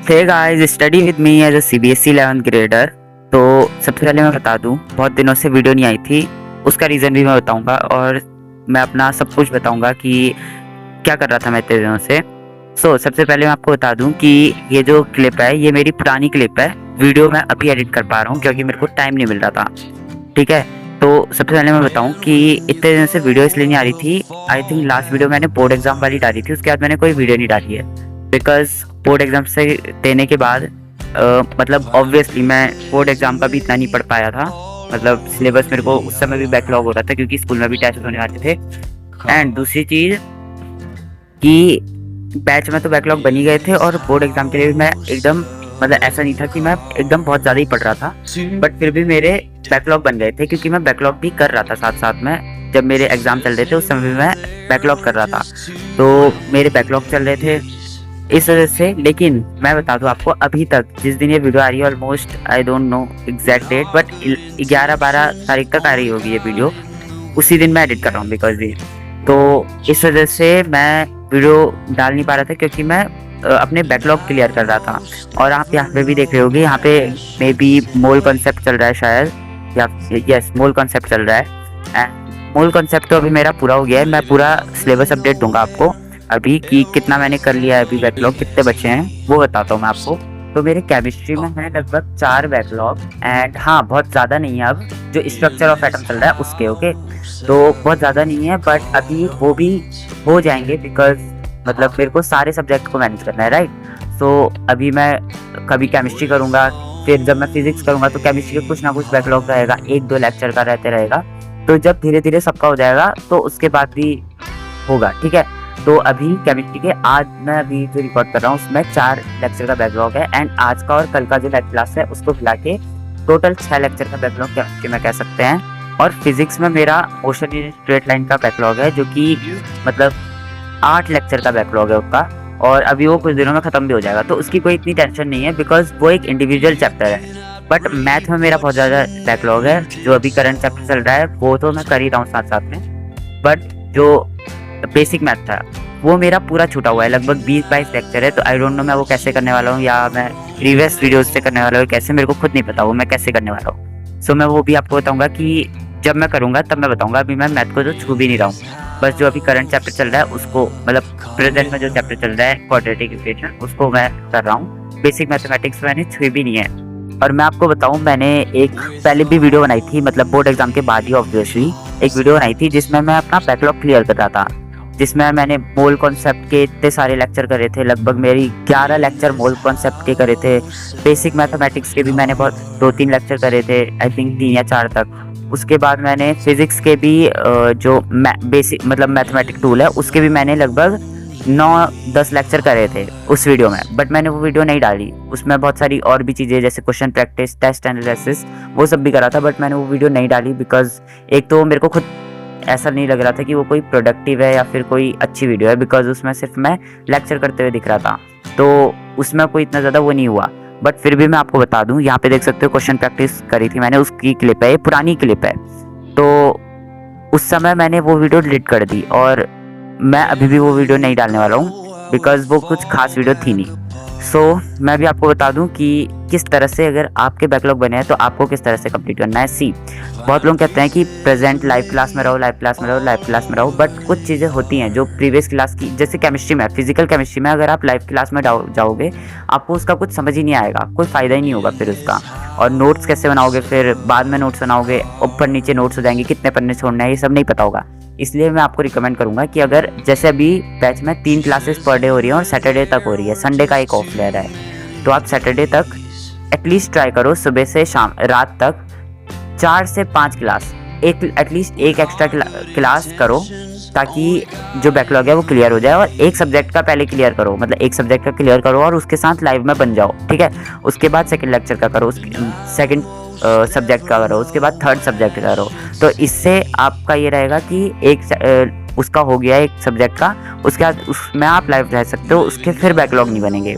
Hey guys, study with me as a CBSE 11th grader. तो सबसे पहले मैं बता दूं, बहुत दिनों से वीडियो नहीं आई थी। उसका रीज़न भी मैं बताऊंगा और मैं अपना सब कुछ बताऊंगा कि क्या कर रहा था मैं इतने दिनों से। सबसे पहले मैं आपको बता दूं कि ये जो क्लिप है ये मेरी पुरानी क्लिप है। वीडियो मैं अभी एडिट कर पा रहा हूँ क्योंकि मेरे को टाइम नहीं मिल रहा था। ठीक है, तो सबसे पहले मैं बताऊं कि इतने दिनों से वीडियो इसलिए नहीं आ रही थी। आई थिंक लास्ट वीडियो मैंने बोर्ड एग्जाम वाली डाली थी, उसके बाद मैंने कोई वीडियो नहीं डाली है बिकॉज बोर्ड एग्जाम से देने के बाद मतलब ऑब्वियसली मैं बोर्ड एग्जाम का भी इतना नहीं पढ़ पाया था। मतलब सिलेबस मेरे को उस समय भी बैकलॉग हो रहा था क्योंकि स्कूल में भी टेस्ट होने वाले थे। एंड दूसरी चीज़ कि बैच में तो बैकलॉग बन ही गए थे और बोर्ड एग्जाम के लिए भी मैं एकदम मतलब ऐसा नहीं था कि मैं एकदम बहुत ज़्यादा ही पढ़ रहा था, बट फिर भी मेरे बैकलॉग बन गए थे क्योंकि मैं बैकलॉग भी कर रहा था साथ साथ में। जब मेरे एग्ज़ाम चल रहे थे उस समय भी मैं बैकलॉग कर रहा था, तो मेरे बैकलॉग चल रहे थे इस वजह से। लेकिन मैं बता दूं आपको, अभी तक जिस दिन ये वीडियो आ रही है, almost I don't know exact date, but 11-12 तारीख तक आ रही होगी ये वीडियो। उसी दिन मैं एडिट कर रहा हूँ बिकॉज ये, तो इस वजह से मैं वीडियो डाल नहीं पा रहा था क्योंकि मैं अपने बैकलॉग क्लियर कर रहा था। और आप यहाँ पे भी देख रहे होगे, यहाँ पे मे बी मोल कॉन्सेप्ट चल रहा है शायद, या यस मोल कॉन्सेप्ट चल रहा है। एंड मोल कॉन्सेप्ट तो अभी मेरा पूरा हो गया है। मैं पूरा सिलेबस अपडेट दूंगा आपको अभी कि कितना मैंने कर लिया है, अभी बैकलॉग कितने बचे हैं वो बताता हूँ मैं आपको। तो मेरे केमिस्ट्री में है लगभग 4 बैकलॉग। एंड हाँ, बहुत ज़्यादा नहीं है अब, जो स्ट्रक्चर ऑफ एटम चल रहा है उसके। ओके, तो बहुत ज़्यादा नहीं है, बट अभी वो भी हो जाएंगे बिकॉज मतलब मेरे को सारे सब्जेक्ट को मैनेज करना है, राइट। अभी मैं कभी केमिस्ट्री करूँगा, फिर जब मैं फिजिक्स करूँगा तो केमिस्ट्री का कुछ ना कुछ बैकलॉग रहेगा, 1-2 लेक्चर का रहते रहेगा। तो जब धीरे धीरे सबका हो जाएगा तो उसके बाद भी होगा, ठीक है। तो अभी केमिस्ट्री के आज मैं अभी जो रिकॉर्ड कर रहा हूँ उसमें 4 लेक्चर का बैकलॉग है। एंड आज का और कल का जो लैब क्लास है उसको मिला के टोटल 6 लेक्चर का बैकलॉग केमिस्ट्री में कह सकते हैं। और फिजिक्स में मेरा मोशन इन स्ट्रेट लाइन का बैकलॉग है जो कि मतलब 8 लेक्चर का बैकलॉग है उसका, और अभी वो कुछ दिनों में ख़त्म भी हो जाएगा। तो उसकी कोई इतनी टेंशन नहीं है बिकॉज वो एक इंडिविजुअल चैप्टर है। बट मैथ में मेरा बहुत ज़्यादा बैकलॉग है। जो अभी करंट चैप्टर चल रहा है वो तो मैं कर ही रहा हूँ साथ साथ में, बट जो बेसिक मैथ था वो मेरा पूरा छूटा हुआ है, लगभग 20-22 लेक्चर है। तो आई डोंट नो मैं वो कैसे करने वाला हूँ, या मैं प्रीवियस वीडियोस से करने वाला हूँ कैसे, मेरे को खुद नहीं पता वो मैं कैसे करने वाला हूँ। मैं वो भी आपको बताऊँगा कि जब मैं करूँगा तब मैं बताऊँगा। अभी मैं मैथ को तो छू भी नहीं रहा हूँ, बस जो अभी करंट चैप्टर चल रहा है उसको, मतलब प्रेजेंट में जो चैप्टर चल रहा है क्वाड्रेटिक इक्वेशन, उसको मैं कर रहा हूँ। बेसिक मैथमेटिक्स मैंने छुई भी नहीं है। और मैं आपको बताऊं, मैंने एक पहले भी वीडियो बनाई थी, मतलब बोर्ड एग्जाम के बाद ही ऑब्वियसली एक वीडियो बनाई थी जिसमें मैं अपना बैकलॉग क्लियर कर रहा था, जिसमें मैंने मोल कॉन्सेप्ट के इतने सारे लेक्चर करे थे। लगभग मेरी 11 लेक्चर मोल कॉन्सेप्ट के करे थे। बेसिक मैथमेटिक्स के भी मैंने बहुत 2-3 लेक्चर करे थे, आई थिंक 3 या 4 तक। उसके बाद मैंने फिजिक्स के भी जो बेसिक मतलब मैथमेटिक टूल है उसके भी मैंने लगभग 9-10 लेक्चर करे थे उस वीडियो में। बट मैंने वो वीडियो नहीं डाली, उसमें बहुत सारी और भी चीज़ें जैसे क्वेश्चन प्रैक्टिस, टेस्ट एनालिसिस, वो सब भी करा था, बट मैंने वो वीडियो नहीं डाली बिकॉज एक तो मेरे को खुद ऐसा नहीं लग रहा था कि वो कोई प्रोडक्टिव है या फिर कोई अच्छी वीडियो है, बिकॉज उसमें सिर्फ मैं लेक्चर करते हुए दिख रहा था, तो उसमें कोई इतना ज़्यादा वो नहीं हुआ। बट फिर भी मैं आपको बता दूं, यहाँ पे देख सकते हो क्वेश्चन प्रैक्टिस करी थी मैंने, उसकी क्लिप है, ये पुरानी क्लिप है। तो उस समय मैंने वो वीडियो डिलीट कर दी और मैं अभी भी वो वीडियो नहीं डालने वाला हूँ बिकॉज वो कुछ खास वीडियो थी नहीं। मैं भी आपको बता दूं कि किस तरह से अगर आपके बैकलॉग बने हैं तो आपको किस तरह से कंप्लीट करना है। बहुत लोग कहते हैं कि प्रेजेंट लाइव क्लास में रहो, लाइव क्लास में रहो, लाइव क्लास में रहो, बट कुछ चीज़ें होती हैं जो प्रीवियस क्लास की, जैसे केमिस्ट्री में, फिजिकल केमिस्ट्री में अगर आप लाइव क्लास में जाओगे आपको उसका कुछ समझ ही नहीं आएगा, कोई फ़ायदा ही नहीं होगा फिर उसका। और नोट्स कैसे बनाओगे, फिर बाद में नोट्स बनाओगे, ऊपर नीचे नोट्स हो जाएंगे, कितने पन्ने छोड़ने हैं, ये सब नहीं पता होगा। इसलिए मैं आपको रिकमेंड करूंगा कि अगर जैसे अभी बैच में 3 क्लासेस पर डे हो रही है और सैटरडे तक हो रही है, संडे का एक ऑफ ले रहा है, तो आप सैटरडे तक एटलीस्ट ट्राई करो, सुबह से शाम रात तक 4 से 5 क्लास, एटलीस्ट एक एक्स्ट्रा क्लास करो ताकि जो बैकलॉग है वो क्लियर हो जाए। और एक सब्जेक्ट का पहले क्लियर करो, मतलब एक सब्जेक्ट का क्लियर करो और उसके साथ लाइव में बन जाओ, ठीक है। उसके बाद सेकंड लेक्चर का करो, सेकंड सब्जेक्ट का करो, उसके बाद थर्ड सब्जेक्ट का करो। तो इससे आपका ये रहेगा कि एक उसका हो गया एक सब्जेक्ट का, उसके बाद उसमें आप लाइव रह सकते हो, उसके फिर बैकलॉग नहीं बनेंगे।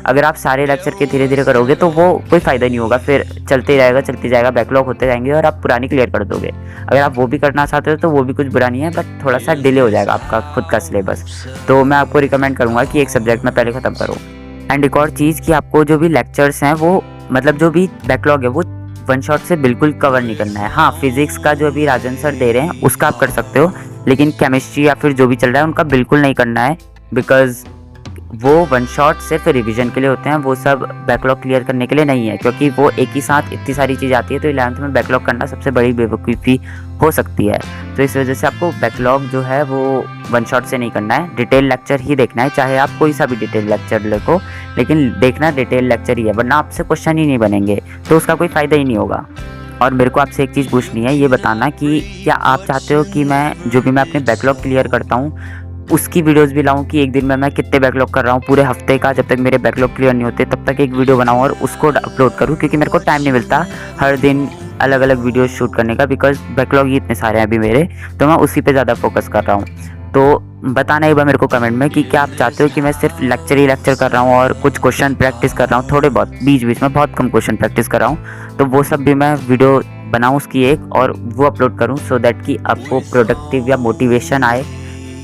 अगर आप सारे लेक्चर के धीरे धीरे करोगे तो वो कोई फ़ायदा नहीं होगा, फिर चलते जाएगा, बैकलॉग होते जाएंगे और आप पुरानी क्लियर कर दोगे। अगर आप वो भी करना चाहते हो तो वो भी कुछ बुरा नहीं है, बट थोड़ा सा डिले हो जाएगा आपका खुद का सिलेबस। तो मैं आपको रिकमेंड करूँगा कि एक सब्जेक्ट में पहले ख़त्म करो। एंड एक और चीज़ कि आपको जो भी लेक्चर्स हैं वो मतलब जो भी बैकलॉग है वो वन शॉट से बिल्कुल कवर नहीं करना है। हाँ, फिजिक्स का जो अभी राजन सर दे रहे हैं उसका आप कर सकते हो, लेकिन केमिस्ट्री या फिर जो भी चल रहा है उनका बिल्कुल नहीं करना है, बिकॉज वो वन शॉट सिर्फ रिवीजन के लिए होते हैं, वो सब बैकलॉग क्लियर करने के लिए नहीं है, क्योंकि वो एक ही साथ इतनी सारी चीज़ आती है, तो 11th में बैकलॉग करना सबसे बड़ी बेवकूफ़ी हो सकती है। तो इस वजह से आपको बैकलॉग जो है वो वन शॉट से नहीं करना है, डिटेल लेक्चर ही देखना है, चाहे आप कोई सा भी डिटेल लेक्चर देखो, लेकिन देखना डिटेल लेक्चर ही है, वरना आपसे क्वेश्चन ही नहीं बनेंगे तो उसका कोई फ़ायदा ही नहीं होगा। और मेरे को आपसे एक चीज़ पूछनी है, ये बताना कि क्या आप चाहते हो कि मैं जो भी मैं अपने बैकलॉग क्लियर करता हूँ उसकी वीडियोस भी लाऊं, कि एक दिन में मैं कितने बैकलॉग कर रहा हूँ पूरे हफ्ते का, जब तक मेरे बैकलॉग क्लियर नहीं होते तब तक एक वीडियो बनाऊं और उसको अपलोड करूँ, क्योंकि मेरे को टाइम नहीं मिलता हर दिन अलग अलग वीडियो शूट करने का, बिकॉज बैकलॉग ही इतने सारे हैं अभी मेरे, तो मैं उसी पे ज़्यादा फोकस कर रहा हूँ। तो बताना एक बार मेरे को कमेंट में कि क्या आप चाहते हो कि मैं सिर्फ लेक्चर ही लेक्चर कर रहा हूँ और कुछ क्वेश्चन प्रैक्टिस कर रहा हूँ, थोड़े बहुत बीच बीच में बहुत कम क्वेश्चन प्रैक्टिस कर रहा हूँ, तो वो सब भी मैं वीडियो बनाऊँ उसकी एक और वो अपलोड करूँ, सो दैट कि आपको प्रोडक्टिव या मोटिवेशन आए।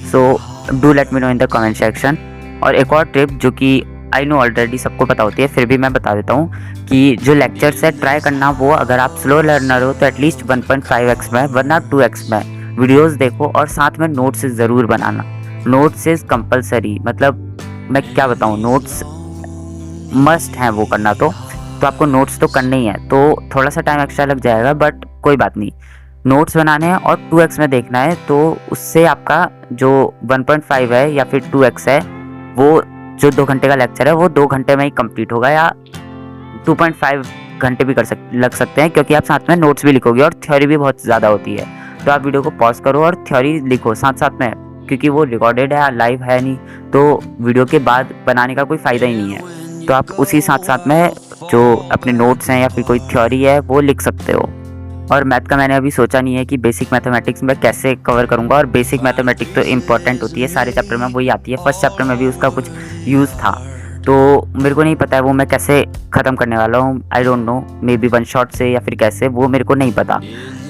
So do let me know in the comment section. और एक और टिप जो कि आई नो ऑलरेडी सबको पता होती है, फिर भी मैं बता देता हूँ कि जो लेक्चर्स है ट्राई करना वो, अगर आप स्लो लर्नर हो तो एटलीस्ट 1.5x में वरना 2x में वीडियोस देखो, और साथ में नोट्स ज़रूर बनाना। नोट्स इज़ कंपलसरी, मतलब मैं क्या बताऊँ, नोट्स मस्ट हैं वो करना, तो आपको नोट्स तो करने ही है, तो थोड़ा सा टाइम एक्स्ट्रा लग जाएगा बट कोई बात नहीं, नोट्स बनाने हैं और 2x में देखना है, तो उससे आपका जो 1.5 है या फिर 2x है, वो जो 2 घंटे का लेक्चर है वो 2 घंटे में ही कंप्लीट होगा, या 2.5 घंटे भी लग सकते हैं, क्योंकि आप साथ में नोट्स भी लिखोगे और थ्योरी भी बहुत ज़्यादा होती है। तो आप वीडियो को पॉज करो और थ्योरी लिखो साथ साथ में, क्योंकि वो रिकॉर्डेड है, लाइव है नहीं, तो वीडियो के बाद बनाने का कोई फ़ायदा ही नहीं है। तो आप उसी साथ साथ में जो अपने नोट्स हैं या फिर कोई थ्योरी है वो लिख सकते हो। और मैथ का मैंने अभी सोचा नहीं है कि बेसिक मैथमेटिक्स में कैसे कवर करूँगा, और बेसिक मैथमेटिक्स तो इम्पॉर्टेंट होती है, सारे चैप्टर में वही आती है, फर्स्ट चैप्टर में भी उसका कुछ यूज़ था, तो मेरे को नहीं पता है वो मैं कैसे ख़त्म करने वाला हूँ, आई don't no, may be one shot से या फिर कैसे, वो मेरे को नहीं पता,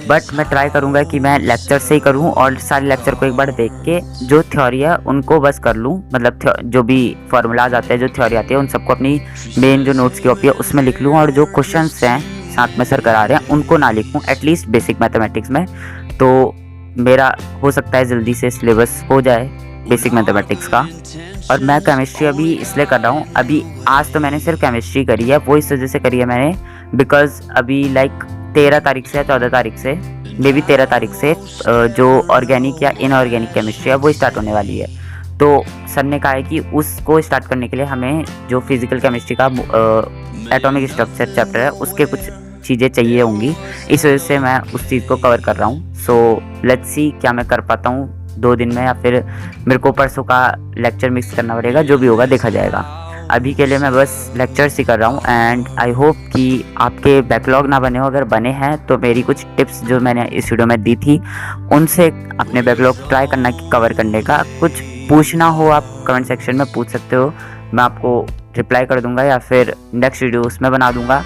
बट मैं ट्राई करूँगा कि मैं लेक्चर से ही करूँ और सारे लेक्चर को एक बार देख के जो थ्योरी है उनको बस कर लूँ, मतलब जो भी फार्मूलाज आते हैं, जो थ्योरी आती है, उन सबको अपनी मेन जो नोट्स की कॉपी है उसमें लिख लूँ, और जो क्वेश्चंस हैं साथ में सर करा रहे हैं उनको ना लिखूं एटलीस्ट बेसिक मैथमेटिक्स में, तो मेरा हो सकता है जल्दी से सिलेबस हो जाए बेसिक मैथमेटिक्स का। और मैं केमिस्ट्री अभी इसलिए कर रहा हूँ, अभी आज तो मैंने सिर्फ केमिस्ट्री करी है, वो इस वजह से करी है मैंने बिकॉज अभी लाइक 13 तारीख से या 14 तारीख से, मे बी 13 तारीख से जो ऑर्गेनिक या इनऑर्गेनिक केमिस्ट्री है वो स्टार्ट होने वाली है, तो सर ने कहा है कि उसको स्टार्ट करने के लिए हमें जो फिजिकल केमिस्ट्री का एटॉमिक स्ट्रक्चर चैप्टर है उसके कुछ चीज़ें चाहिए होंगी, इस वजह से मैं उस चीज़ को कवर कर रहा हूँ। सो लेट्स सी क्या मैं कर पाता हूँ 2 दिन में, या फिर मेरे को परसों का लेक्चर मिक्स करना पड़ेगा, जो भी होगा देखा जाएगा। अभी के लिए मैं बस लेक्चर्स ही कर रहा हूँ, एंड आई होप कि आपके बैकलॉग ना बने हो, अगर बने हैं तो मेरी कुछ टिप्स जो मैंने इस वीडियो में दी थी उनसे अपने बैकलॉग ट्राई करना कवर करने का। कुछ पूछना हो आप कमेंट सेक्शन में पूछ सकते हो, मैं आपको रिप्लाई कर दूंगा या फिर नेक्स्ट वीडियो उसमें बना दूंगा।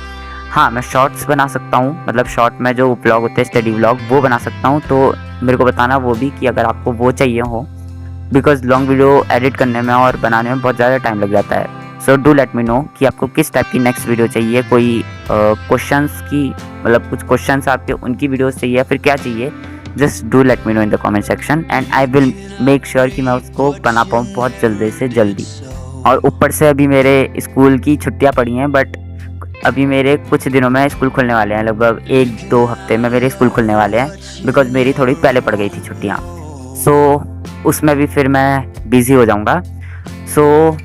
हाँ, मैं शॉर्ट्स बना सकता हूँ, मतलब शॉर्ट में जो व्लॉग होते हैं स्टडी व्लॉग वो बना सकता हूँ, तो मेरे को बताना वो भी कि अगर आपको वो चाहिए हो, बिकॉज लॉन्ग वीडियो एडिट करने में और बनाने में बहुत ज़्यादा टाइम लग जाता है। So do let me know कि आपको किस टाइप की नेक्स्ट वीडियो चाहिए, कोई क्वेश्चंस की, मतलब कुछ क्वेश्चंस आपके उनकी वीडियोस चाहिए या फिर क्या चाहिए, just do let me know in the comment section and I will make sure कि मैं उसको बना पाऊँ बहुत जल्दी से जल्दी। और ऊपर से अभी मेरे स्कूल की छुट्टियाँ पड़ी हैं, बट अभी मेरे कुछ दिनों में स्कूल खुलने वाले हैं, लगभग 1-2 हफ्ते में मेरे स्कूल खुलने वाले हैं, बिकॉज मेरी थोड़ी पहले पड़ गई थी छुट्टियाँ, सो उसमें भी फिर मैं बिज़ी हो जाऊँगा। सो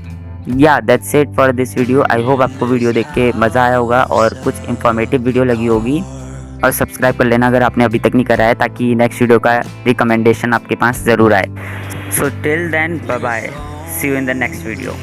या that's it for this video. I hope आपको वीडियो देख के मज़ा आया होगा और कुछ इन्फॉर्मेटिव वीडियो लगी होगी, और सब्सक्राइब कर लेना अगर आपने अभी तक नहीं करा है, ताकि नेक्स्ट वीडियो का रिकमेंडेशन आपके पास ज़रूर आए। So till then bye bye, see you in the next video.